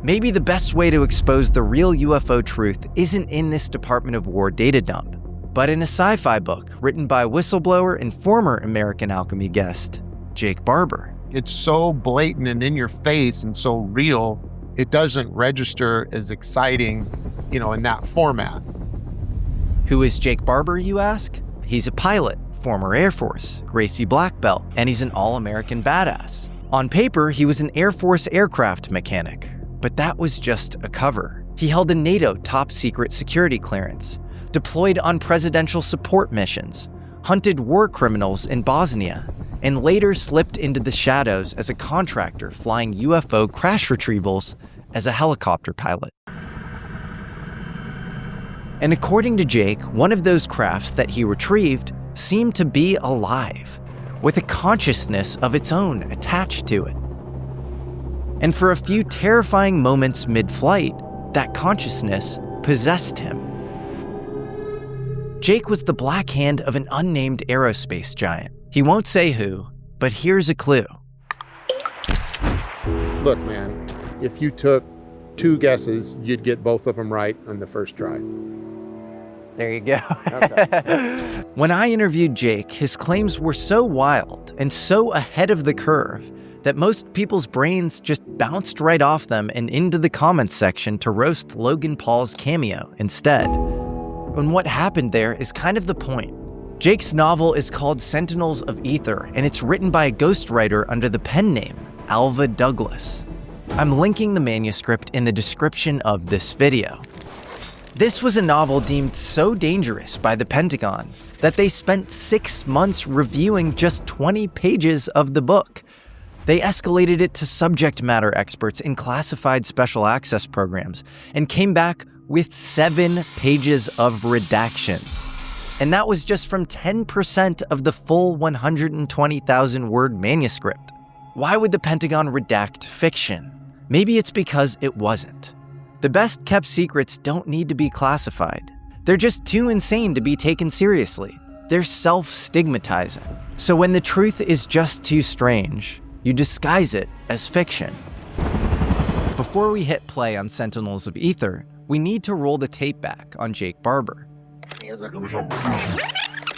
Maybe the best way to expose the real UFO truth isn't in this Department of War data dump, but in a sci-fi book written by whistleblower and former American Alchemy guest, Jake Barber. It's so blatant and in your face and so real, it doesn't register as exciting, in that format. Who is Jake Barber, you ask? He's a pilot, former Air Force, Gracie Black Belt, and he's an all-American badass. On paper, he was an Air Force aircraft mechanic, but that was just a cover. He held a NATO top-secret security clearance, deployed on presidential support missions, hunted war criminals in Bosnia, and later slipped into the shadows as a contractor flying UFO crash retrievals as a helicopter pilot. And according to Jake, one of those crafts that he retrieved seemed to be alive, with a consciousness of its own attached to it. And for a few terrifying moments mid-flight, that consciousness possessed him. Jake was the black hand of an unnamed aerospace giant. He won't say who, but here's a clue. Look, man, if you took 2 guesses, you'd get both of them right on the first try. There you go. Okay. When I interviewed Jake, his claims were so wild and so ahead of the curve that most people's brains just bounced right off them and into the comments section to roast Logan Paul's cameo instead. And what happened there is kind of the point. Jake's novel is called Sentinels of Ether, and it's written by a ghostwriter under the pen name Alva Douglas. I'm linking the manuscript in the description of this video. This was a novel deemed so dangerous by the Pentagon that they spent 6 months reviewing just 20 pages of the book. They escalated it to subject matter experts in classified special access programs and came back with 7 pages of redactions. And that was just from 10% of the full 120,000-word manuscript. Why would the Pentagon redact fiction? Maybe it's because it wasn't. The best-kept secrets don't need to be classified. They're just too insane to be taken seriously. They're self-stigmatizing. So when the truth is just too strange, you disguise it as fiction. Before we hit play on Sentinels of Ether, we need to roll the tape back on Jake Barber.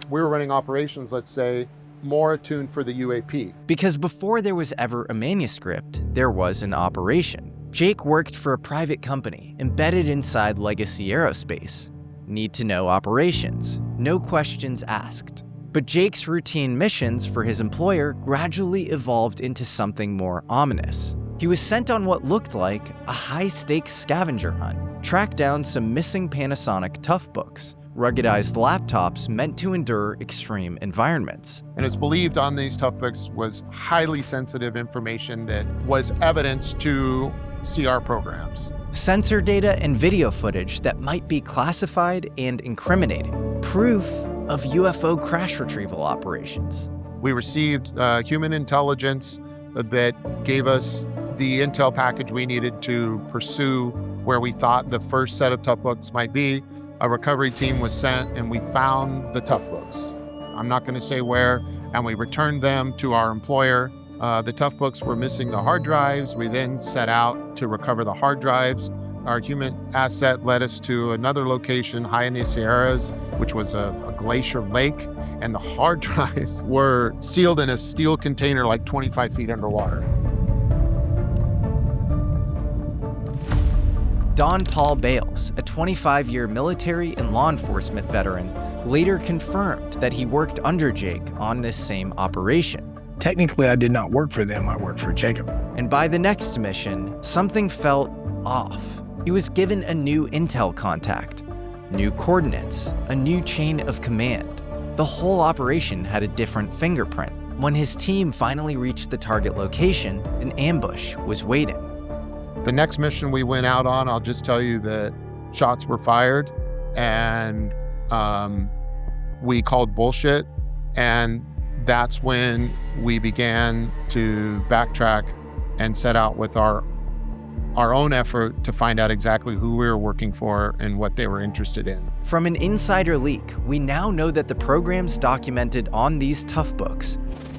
We were running operations, let's say, more attuned for the UAP. Because before there was ever a manuscript, there was an operation. Jake worked for a private company embedded inside Legacy Aerospace. Need to know operations, no questions asked. But Jake's routine missions for his employer gradually evolved into something more ominous. He was sent on what looked like a high-stakes scavenger hunt, track down some missing Panasonic Toughbooks, ruggedized laptops meant to endure extreme environments. And it's believed on these Toughbooks was highly sensitive information that was evidence to CR programs. Sensor data and video footage that might be classified and incriminating. Proof of UFO crash retrieval operations. We received human intelligence that gave us the intel package we needed to pursue where we thought the first set of Toughbooks might be. A recovery team was sent and we found the Toughbooks. I'm not going to say where, and we returned them to our employer. The Toughbooks were missing the hard drives. We then set out to recover the hard drives. Our human asset led us to another location high in the Sierras, which was a glacier lake, and the hard drives were sealed in a steel container like 25 feet underwater. Don Paul Bales, a 25-year military and law enforcement veteran, later confirmed that he worked under Jake on this same operation. Technically, I did not work for them, I worked for Jacob. And by the next mission, something felt off. He was given a new intel contact, new coordinates, a new chain of command. The whole operation had a different fingerprint. When his team finally reached the target location, an ambush was waiting. The next mission we went out on, I'll just tell you that shots were fired and we called bullshit. And that's when we began to backtrack and set out with our own effort to find out exactly who we were working for and what they were interested in. From an insider leak, we now know that the programs documented on these Toughbooks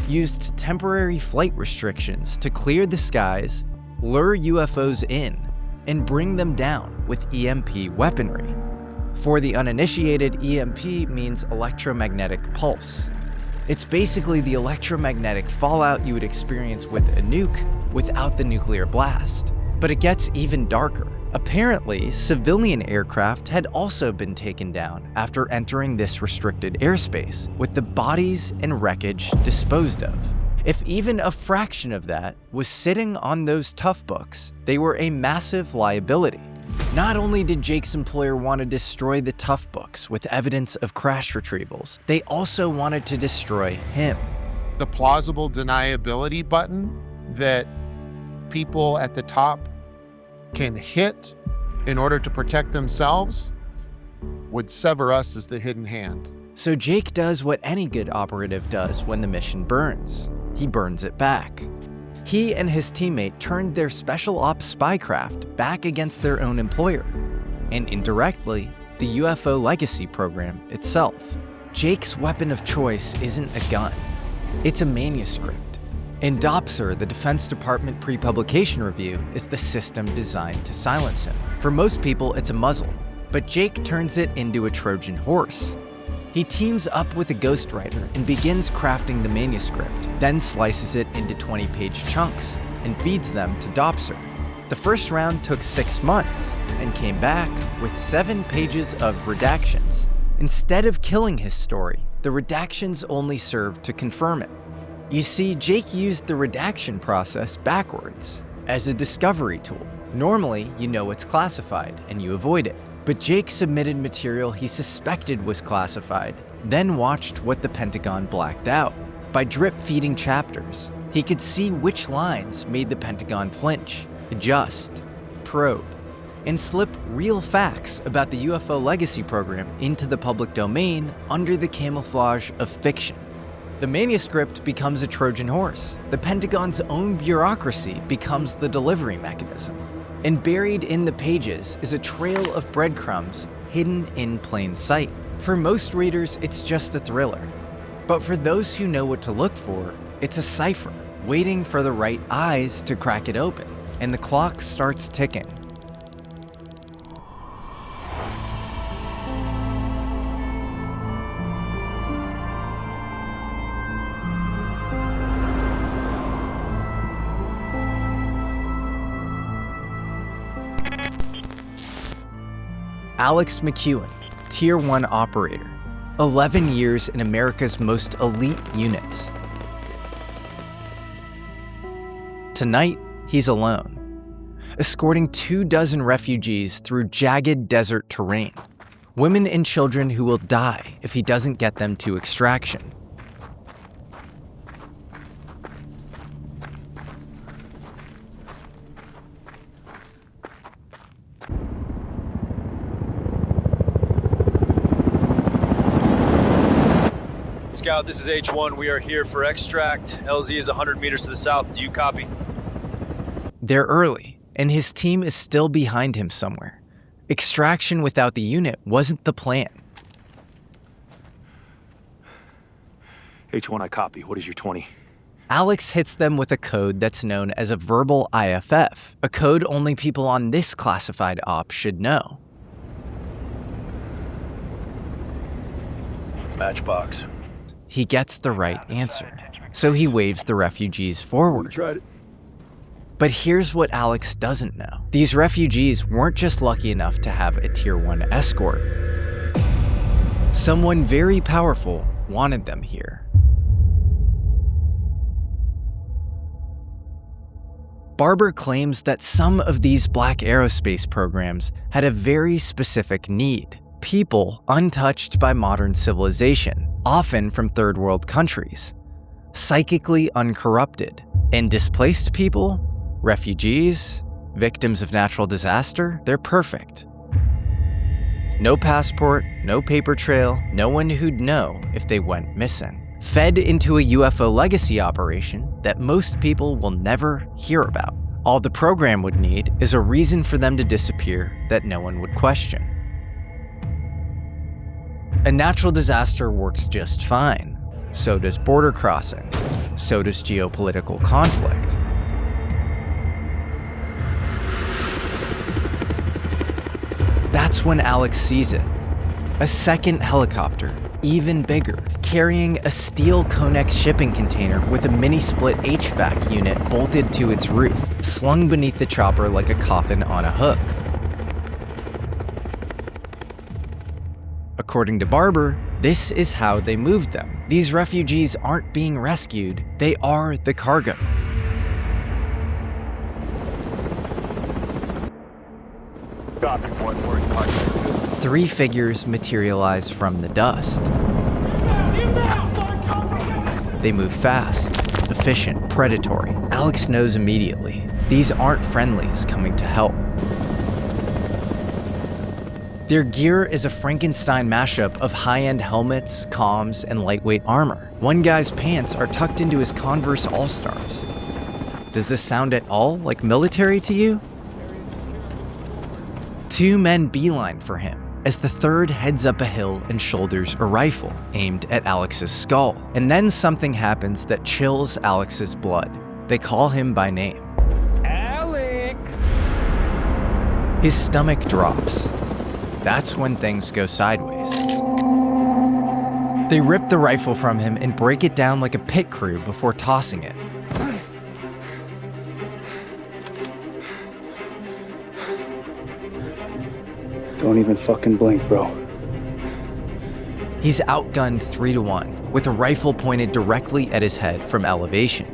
used temporary flight restrictions to clear the skies, lure UFOs in, and bring them down with EMP weaponry. For the uninitiated, EMP means electromagnetic pulse. It's basically the electromagnetic fallout you would experience with a nuke without the nuclear blast. But it gets even darker. Apparently, civilian aircraft had also been taken down after entering this restricted airspace, with the bodies and wreckage disposed of. If even a fraction of that was sitting on those tough books, they were a massive liability. Not only did Jake's employer want to destroy the tough books with evidence of crash retrievals, they also wanted to destroy him. The plausible deniability button that people at the top can hit in order to protect themselves would sever us as the hidden hand. So Jake does what any good operative does when the mission burns. He burns it back. He and his teammate turned their special ops spycraft back against their own employer, and indirectly, the UFO legacy program itself. Jake's weapon of choice isn't a gun, it's a manuscript. In DOPSR, the Defense Department pre-publication review, is the system designed to silence him. For most people, it's a muzzle, but Jake turns it into a Trojan horse. He teams up with a ghostwriter and begins crafting the manuscript, then slices it into 20-page chunks and feeds them to DOPSR. The first round took 6 months and came back with 7 pages of redactions. Instead of killing his story, the redactions only served to confirm it. You see, Jake used the redaction process backwards, as a discovery tool. Normally, you know it's classified and you avoid it. But Jake submitted material he suspected was classified, then watched what the Pentagon blacked out. By drip-feeding chapters, he could see which lines made the Pentagon flinch, adjust, probe, and slip real facts about the UFO legacy program into the public domain under the camouflage of fiction. The manuscript becomes a Trojan horse. The Pentagon's own bureaucracy becomes the delivery mechanism. And buried in the pages is a trail of breadcrumbs hidden in plain sight. For most readers, it's just a thriller. But for those who know what to look for, it's a cipher, waiting for the right eyes to crack it open. And the clock starts ticking. Alex McEwen, Tier 1 operator, 11 years in America's most elite units. Tonight, he's alone, escorting 24 refugees through jagged desert terrain, women and children who will die if he doesn't get them to extraction. Scout, this is H1. We are here for extract. LZ is 100 meters to the south. Do you copy? They're early, and his team is still behind him somewhere. Extraction without the unit wasn't the plan. H1, I copy. What is your 20? Alex hits them with a code that's known as a verbal IFF, a code only people on this classified op should know. Matchbox. He gets the right answer, so he waves the refugees forward. But here's what Alex doesn't know. These refugees weren't just lucky enough to have a Tier 1 escort. Someone very powerful wanted them here. Barber claims that some of these black aerospace programs had a very specific need. People untouched by modern civilization, often from third world countries. Psychically uncorrupted. And displaced people, refugees, victims of natural disaster, they're perfect. No passport, no paper trail, no one who'd know if they went missing. Fed into a UFO legacy operation that most people will never hear about. All the program would need is a reason for them to disappear that no one would question. A natural disaster works just fine. So does border crossing. So does geopolitical conflict. that's when Alex sees it. A second helicopter, even bigger, carrying a steel Conex shipping container with a mini-split HVAC unit bolted to its roof, slung beneath the chopper like a coffin on a hook. According to Barber, this is how they moved them. These refugees aren't being rescued, they are the cargo. Copy, 1, we're in contact. 3 figures materialize from the dust. They move fast, efficient, predatory. Alex knows immediately, these aren't friendlies coming to help. Their gear is a Frankenstein mashup of high-end helmets, comms, and lightweight armor. One guy's pants are tucked into his Converse All-Stars. Does this sound at all like military to you? 2 men beeline for him, as the third heads up a hill and shoulders a rifle aimed at Alex's skull. And then something happens that chills Alex's blood. They call him by name. Alex! His stomach drops. That's when things go sideways. They rip the rifle from him and break it down like a pit crew before tossing it. Don't even fucking blink, bro. He's outgunned 3-1, with a rifle pointed directly at his head from elevation.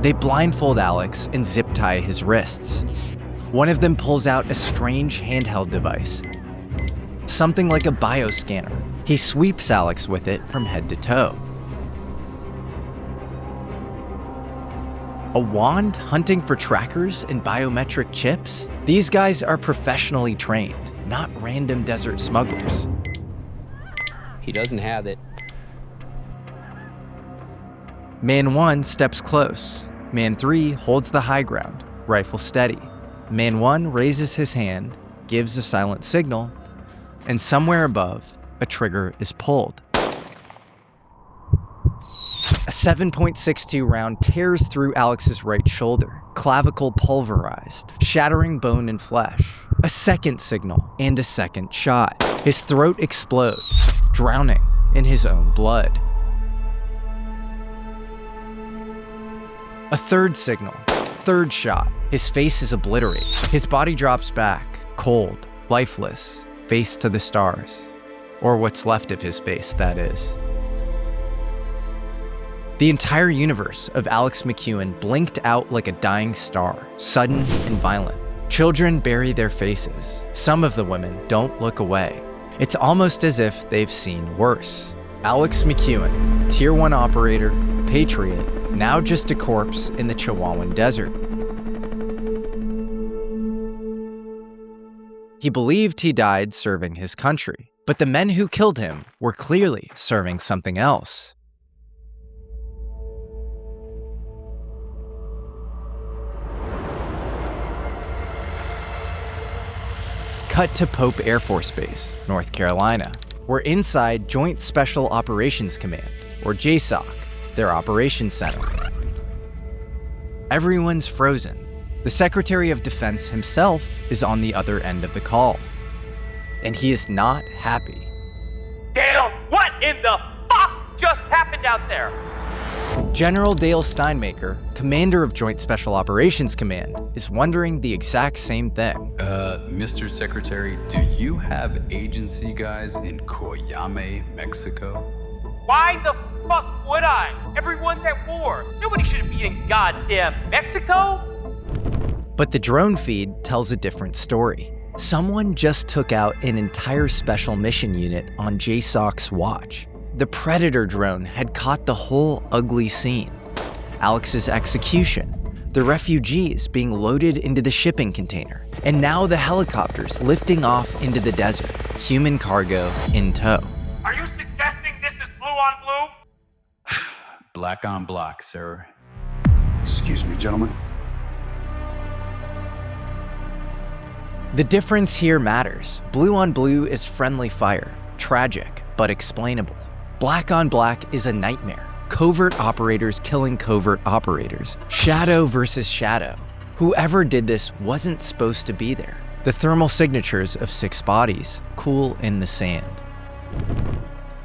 They blindfold Alex and zip tie his wrists. One of them pulls out a strange handheld device, something like a bioscanner. He sweeps Alex with it from head to toe. A wand hunting for trackers and biometric chips? These guys are professionally trained, not random desert smugglers. He doesn't have it. Man 1 steps close. Man 3 holds the high ground, rifle steady. Man 1 raises his hand, gives a silent signal, and somewhere above, a trigger is pulled. A 7.62 round tears through Alex's right shoulder, clavicle pulverized, shattering bone and flesh. A second signal, and a second shot. His throat explodes, drowning in his own blood. A third signal, third shot. His face is obliterated. His body drops back, cold, lifeless, face to the stars. Or what's left of his face, that is. The entire universe of Alex McEwen blinked out like a dying star, sudden and violent. Children bury their faces. Some of the women don't look away. It's almost as if they've seen worse. Alex McEwen, Tier 1 operator, patriot, now just a corpse in the Chihuahuan desert. He believed he died serving his country, but the men who killed him were clearly serving something else. Cut to Pope Air Force Base, North Carolina. We're inside Joint Special Operations Command, or JSOC, their operations center. Everyone's frozen. The Secretary of Defense himself is on the other end of the call, and he is not happy. Dale, what in the fuck just happened out there? General Dale Steinmaker, commander of Joint Special Operations Command, is wondering the exact same thing. Mr. Secretary, do you have agency guys in Coyame, Mexico? Why the fuck would I? Everyone's at war. Nobody should be in goddamn Mexico. But the drone feed tells a different story. Someone just took out an entire special mission unit on JSOC's watch. The Predator drone had caught the whole ugly scene. Alex's execution, the refugees being loaded into the shipping container, and now the helicopters lifting off into the desert, human cargo in tow. Are you suggesting this is blue on blue? Black on black, sir. Excuse me, gentlemen. The difference here matters. Blue on blue is friendly fire, tragic, but explainable. Black on black is a nightmare. Covert operators killing covert operators. Shadow versus shadow. Whoever did this wasn't supposed to be there. The thermal signatures of 6 bodies cool in the sand.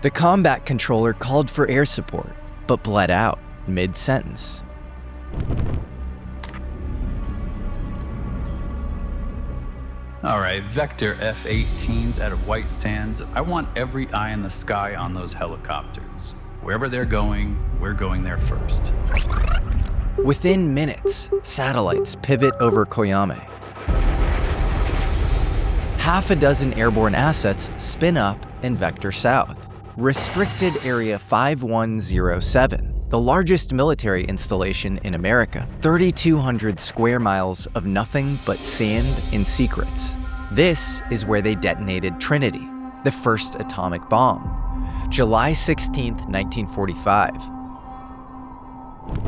The combat controller called for air support, but bled out mid-sentence. All right, Vector F-18s out of White Sands. I want every eye in the sky on those helicopters. Wherever they're going, we're going there first. Within minutes, satellites pivot over Coyame. Half a dozen airborne assets spin up and vector south. Restricted Area 5107, the largest military installation in America. 3,200 square miles of nothing but sand and secrets. This is where they detonated Trinity, the first atomic bomb. July 16, 1945.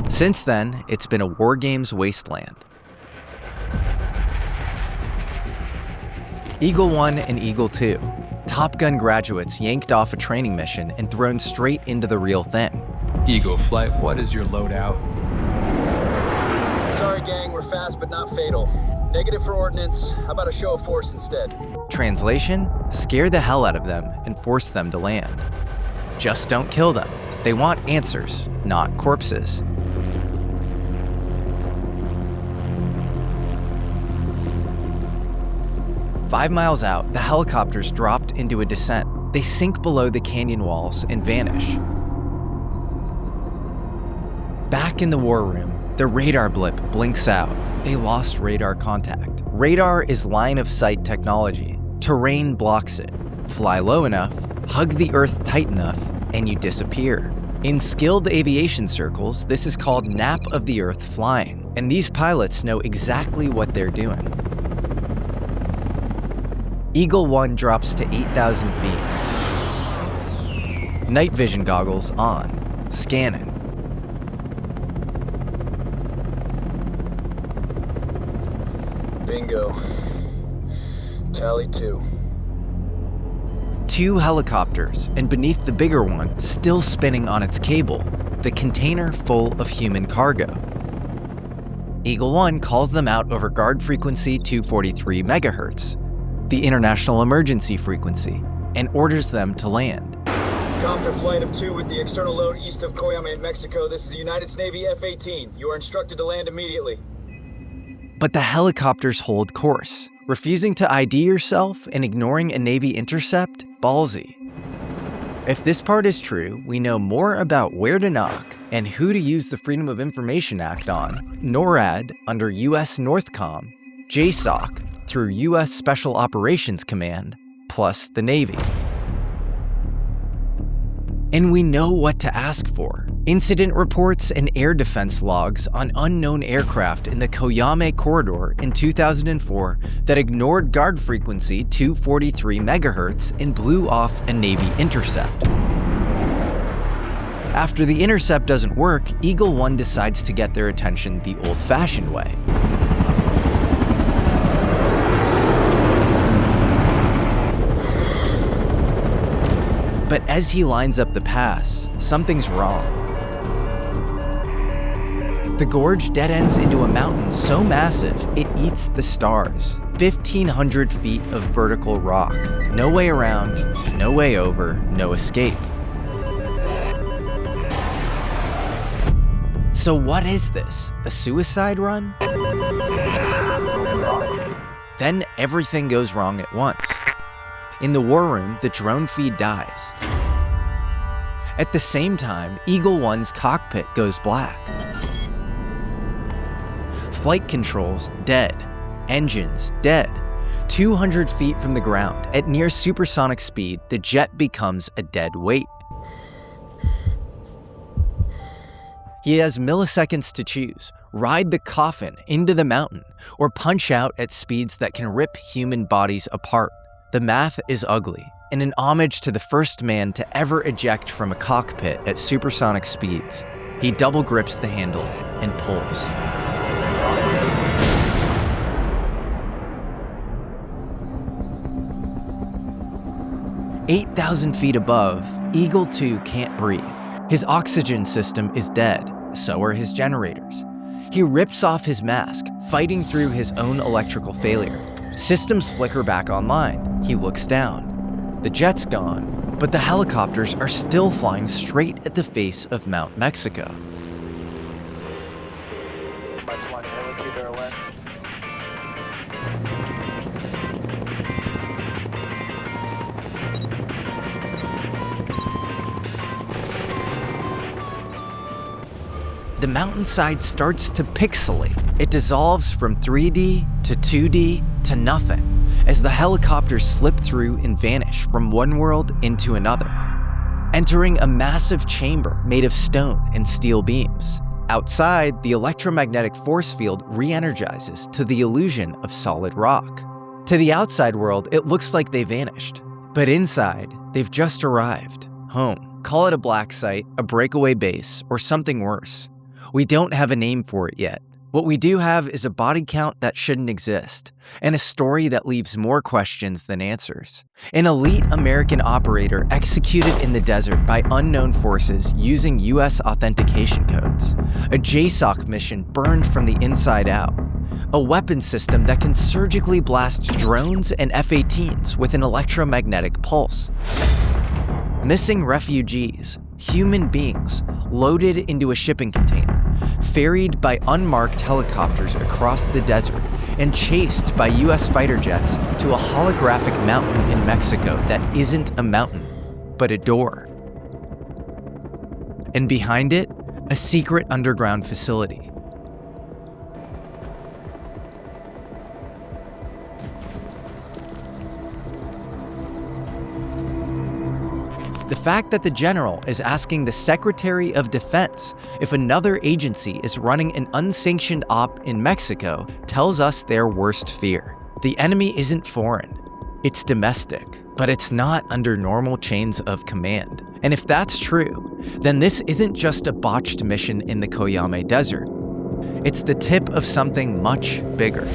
Since then, it's been a war games wasteland. Eagle 1 and Eagle 2, Top Gun graduates yanked off a training mission and thrown straight into the real thing. Eagle Flight, what is your loadout? Sorry gang, we're fast but not fatal. Negative for ordnance, how about a show of force instead? Translation, scare the hell out of them and force them to land. Just don't kill them. They want answers, not corpses. Five miles out, the helicopters dropped into a descent. They sink below the canyon walls and vanish. Back in the war room, the radar blip blinks out. They lost radar contact. Radar is line of sight technology. Terrain blocks it. Fly low enough, hug the earth tight enough, and you disappear. In skilled aviation circles, this is called nap of the earth flying, and these pilots know exactly what they're doing. Eagle 1 drops to 8,000 feet. Night vision goggles on, scanning. Bingo. Tally 2. 2 helicopters, and beneath the bigger one, still spinning on its cable, the container full of human cargo. Eagle 1 calls them out over guard frequency 243 megahertz, the international emergency frequency, and orders them to land. Copter flight of 2 with the external load east of Coyame in Mexico. This is the United Navy F-18. You are instructed to land immediately. But the helicopters hold course. Refusing to ID yourself and ignoring a Navy intercept? Ballsy. If this part is true, we know more about where to knock and who to use the Freedom of Information Act on, NORAD under US Northcom, JSOC through US Special Operations Command, plus the Navy. And we know what to ask for. Incident reports and air defense logs on unknown aircraft in the Coyame corridor in 2004 that ignored guard frequency 243 megahertz and blew off a Navy intercept. After the intercept doesn't work, Eagle 1 decides to get their attention the old-fashioned way. But as he lines up the pass, something's wrong. The gorge dead ends into a mountain so massive, it eats the stars. 1,500 feet of vertical rock. No way around, no way over, no escape. So what is this? A suicide run? Then everything goes wrong at once. In the war room, the drone feed dies. At the same time, Eagle 1's cockpit goes black. Flight controls, dead. Engines, dead. 200 feet from the ground, at near supersonic speed, the jet becomes a dead weight. He has milliseconds to choose: ride the coffin into the mountain, or punch out at speeds that can rip human bodies apart. The math is ugly, and an homage to the first man to ever eject from a cockpit at supersonic speeds. He double grips the handle and pulls. 8,000 feet above, Eagle 2 can't breathe. His oxygen system is dead, so are his generators. He rips off his mask, fighting through his own electrical failure. Systems flicker back online. He looks down. The jet's gone, but the helicopters are still flying straight at the face of Mount Mexico. The mountainside starts to pixelate. It dissolves from 3D to 2D to nothing as the helicopters slip through and vanish from one world into another, entering a massive chamber made of stone and steel beams. Outside, the electromagnetic force field re-energizes to the illusion of solid rock. To the outside world, it looks like they vanished. But inside, they've just arrived. Home. Call it a black site, a breakaway base, or something worse. We don't have a name for it yet. What we do have is a body count that shouldn't exist, and a story that leaves more questions than answers. An elite American operator executed in the desert by unknown forces using US authentication codes. A JSOC mission burned from the inside out. A weapon system that can surgically blast drones and F-18s with an electromagnetic pulse. Missing refugees, human beings, loaded into a shipping container, ferried by unmarked helicopters across the desert, and chased by US fighter jets to a holographic mountain in Mexico that isn't a mountain, but a door. And behind it, a secret underground facility. The fact that the general is asking the Secretary of Defense if another agency is running an unsanctioned op in Mexico tells us their worst fear. The enemy isn't foreign, it's domestic, but it's not under normal chains of command. And if that's true, then this isn't just a botched mission in the Coyame Desert. It's the tip of something much bigger.